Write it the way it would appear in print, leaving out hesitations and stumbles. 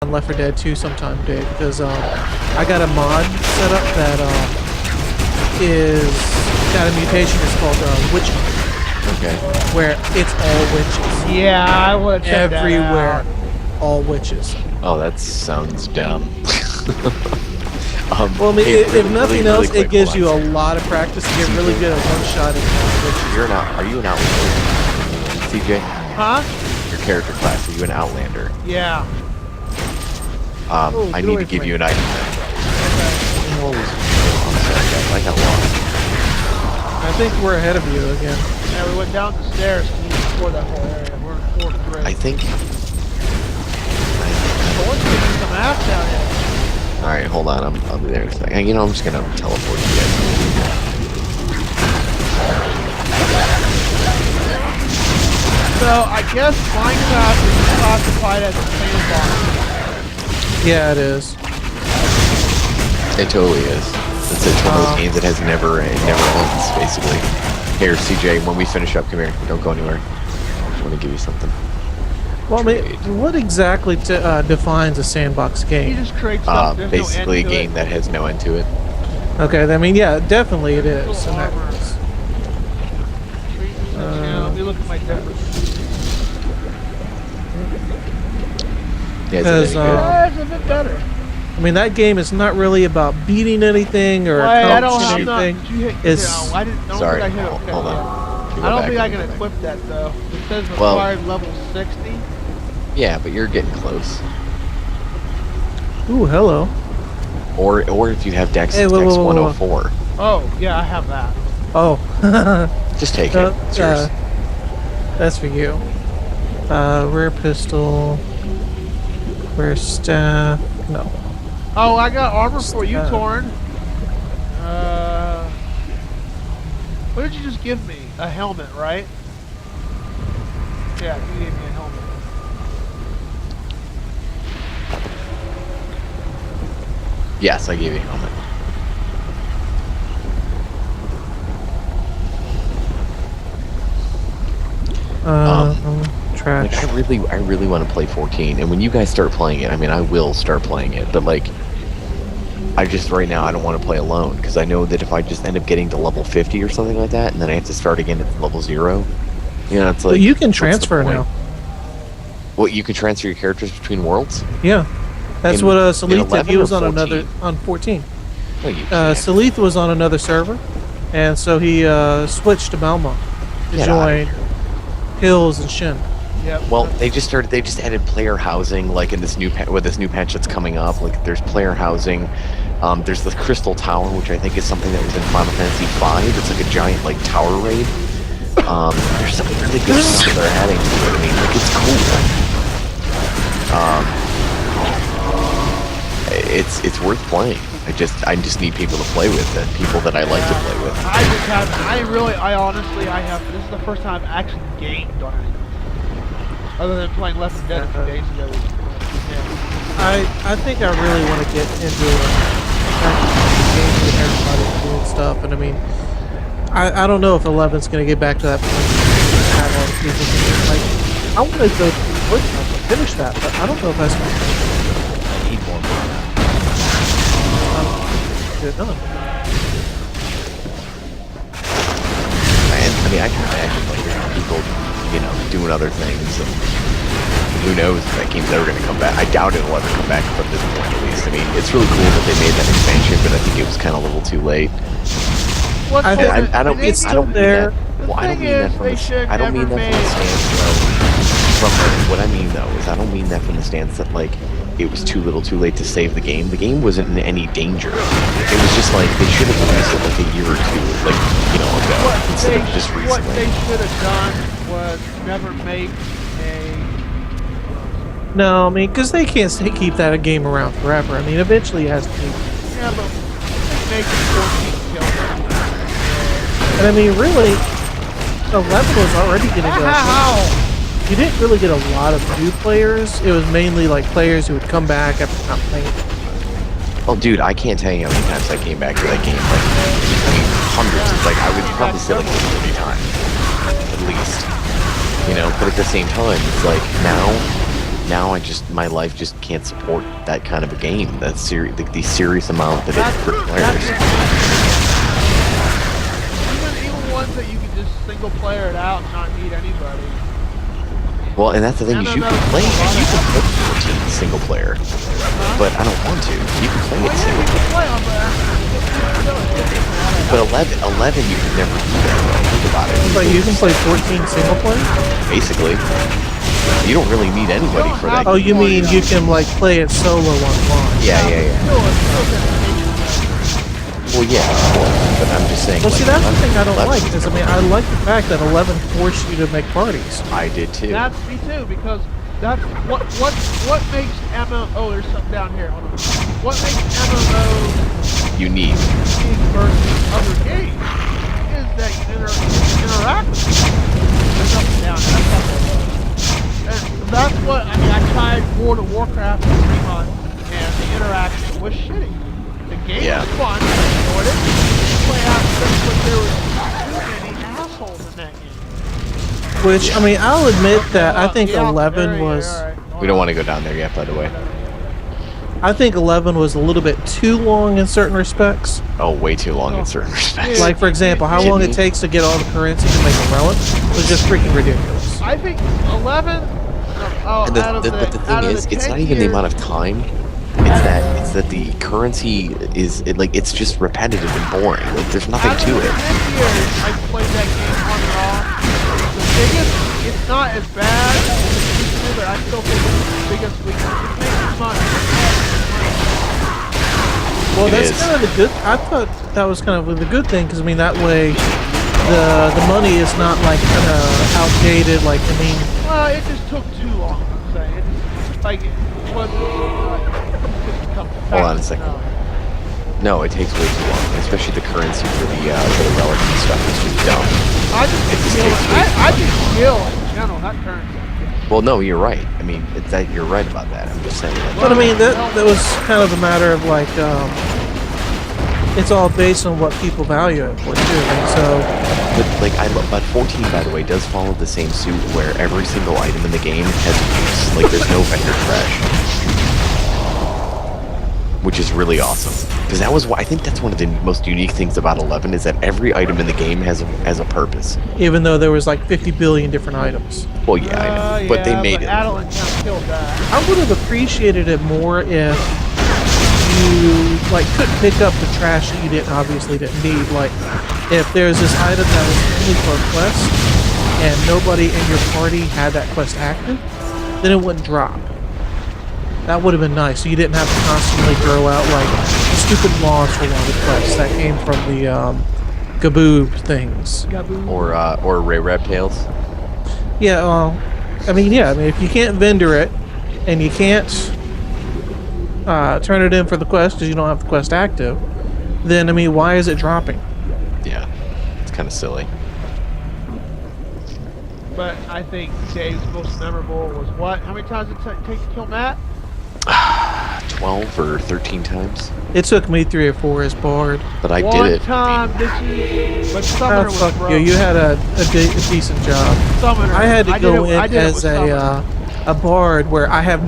on Left 4 Dead 2 sometime, Dave, because I got a mod set up that is got a mutation. It's called witch, Okay. where it's all witches. Yeah, I want to check Everywhere, that out. all witches. Oh, that sounds dumb. Well, I mean, hey, if nothing really else, quick, it gives hold you on. a lot of practice to get really good at one-shot at witches. Are you an outlander? CJ? Huh? Your character class, are you an outlander? Yeah. Oh, I get need away to give from you me. an item. I'm sorry, guys. I got lost. I think we're ahead of you again. Yeah, we went down the stairs to explore that whole area. We're in 4th grade. I think... But once we get some ass down here. Alright, hold on. I'll be there in a second. You know, I'm just gonna teleport you guys. So, I guess Minecraft is classified as a sandbox. Yeah, it is. It totally is. It's one of those games that has it never ends, basically. Here, CJ, when we finish up, come here. Don't go anywhere. I just want to give you something. Well, I mean, what exactly defines a sandbox You game? just create stuff. There's Basically no a end to game it. that has no end to it. Okay, I mean, yeah, definitely it is. In that Armor. case. Yeah, let me look at my difference. Yeah, Because, is it any good? It's a bit better. I mean, that game is not really about beating anything or I don't accomplishing have anything. Did you hit? It's- No, I didn't. I don't Sorry, think I hit hold okay. on. You go I don't back think I and- can equip that though. It says Well- required level 60. Yeah, but you're getting close. Ooh, hello. Or if you have Dex, Hey, whoa, Dex whoa, whoa, whoa. 104. Oh, yeah, I have that. Oh, Just take it. It's yours. that's for you. Rare pistol. Rare staff. No. Oh, I got armor for you, Uh, Torren. What did you just give me? A helmet, right? Yeah, you gave me a helmet. Yes, I gave you a helmet. Trash. Like, I really want to play 14, and when you guys start playing it, I mean, I will start playing it, but like, I just, right now, I don't want to play alone, because I know that if I just end up getting to level 50 or something like that, and then I have to start again at level 0, you know, it's like... But you can what's the transfer point? now. Well, you can transfer your characters between worlds? Yeah. That's In- what in Salith did. 11 He was or on 14? on 14. No, you can't. Salith was on another server, and so he switched to Malmo to Get outta join Hills and Shin. Yep. Well, they just added player housing, like in this new with this new patch that's coming up. Like, there's player housing. There's the Crystal Tower, which I think is something that was in Final Fantasy V. It's like a giant like tower raid. There's some really good stuff they're adding to it. I mean, like, it's cool. It's worth playing. I just need people to play with, and people that I like to play with. I just have. I honestly, I have. This is the first time I've actually gamed on anything. Other than playing Left 4 Dead a few days ago. Yeah. I think I really want to get into games with everybody doing stuff, and I mean, I don't know if 11's going to get back to that point. Have all the people doing, like, I want to go finish that, but I don't know if that's going to I need more. get it done. I mean, I can imagine like people, you know, doing other things, and who knows if that game's ever going to come back. I doubt it'll ever come back from this point, at least. I mean, it's really cool that they made that expansion, but I think it was kind of a little too late. What's I don't- the it's thing still mean there. That, well, I don't thing mean that is, from they the. should I don't mean never that from the made- stance what I mean though is I don't mean that from the stance that like it was too little, too late to save the game. The game wasn't in any danger. It was just like they should have released it like a year or two, like ago, instead of just What recently. they should have done was never make a. No, I mean, because they can't keep that a game around forever. I mean, eventually it has to be. Yeah, but make it 14 kills. And I mean, really, 11 was already going to go. How? You didn't really get a lot of new players. It was mainly like players who would come back after not playing. Oh, dude, I can't tell you how many times I came back to that game. Like, I mean, hundreds. Like, I would probably say like 30 times, at least. You know, but at the same time, it's like now now my life just can't support that kind of a game. That the serious amount that it requires. Even ones that you can just single player it out and not need anybody. Well, and that's the thing, is you can play 14 single player, but I don't want to. You can play it single player. But 11 you can never do that, though. Think about it. But you can play 14 single player? Basically. You don't really need anybody for that. Oh, you mean you can, like, play it solo online? Yeah. Well, yeah, of course, but I'm just saying. Well, like, see, that's the thing I don't 11 like, because, I mean, I like the fact that 11 forced you to make parties. I did too. That's me too, because that's what makes MMO. Oh, there's something down here. Hold on. What makes MMO Unique. versus other games is that you interact with people. There's nothing down there. And that's what I mean. I tried World of Warcraft for 3 months, and the interaction was shitty. The game was fun. I enjoyed it. Play out but there were too many assholes in that game. Which, I mean, I'll admit that I think 11 was... We don't want to go down there yet, by the way. I think 11 was a little bit too long in certain respects. Oh, way too long in certain respects. Like, for example, how long it takes to get all the currency to make a relic was just freaking ridiculous. I think 11... But the thing is, it's not even the amount of time. It's that the currency is it's just repetitive and boring. Like, there's nothing to it. 10 years I played that game on and off. The biggest, it's not as bad as it used to be, but I still think it's the biggest weakness. It makes money. Well, that's kind of the good. I thought that was kind of the good thing, because I mean that way the money is not like kind of outdated. Like, I mean, well, it just took too long. I'm saying it just, like it wasn't. Hold on a second. No, it takes way too long, especially the currency for the relics and stuff is just dumb. I just skill in general, not currency. Well, no, you're right. I mean, you're right about that. I'm just saying. But I mean that was kind of a matter of like it's all based on what people value it for too. And so, but 14, by the way, does follow the same suit where every single item in the game has a use. Like, there's no vendor trash. Which is really awesome, because I think that's one of the most unique things about 11 is that every item in the game has a purpose. Even though there was like 50 billion different items. Well, yeah, I know, but they made it. Adeline kind of killed that. I would have appreciated it more if you like couldn't pick up the trash that you obviously didn't need. Like, if there's this item that was only for a quest and nobody in your party had that quest active, then it wouldn't drop. That would have been nice, so you didn't have to constantly throw out like stupid monster wanted quests that came from the Gaboob things. Or Ray Reptiles. Yeah, I mean, if you can't vendor it and you can't turn it in for the quest because you don't have the quest active, then I mean, why is it dropping? Yeah, it's kind of silly. But I think Dave's most memorable was what? How many times did it take to kill Matt? 12 or 13 times. It took me 3 or 4 as Bard. But I did it. One time, but Summoner was fuck broke. you had a decent job. Summoner. I had to go in I did it as with Summoner. a Bard where I have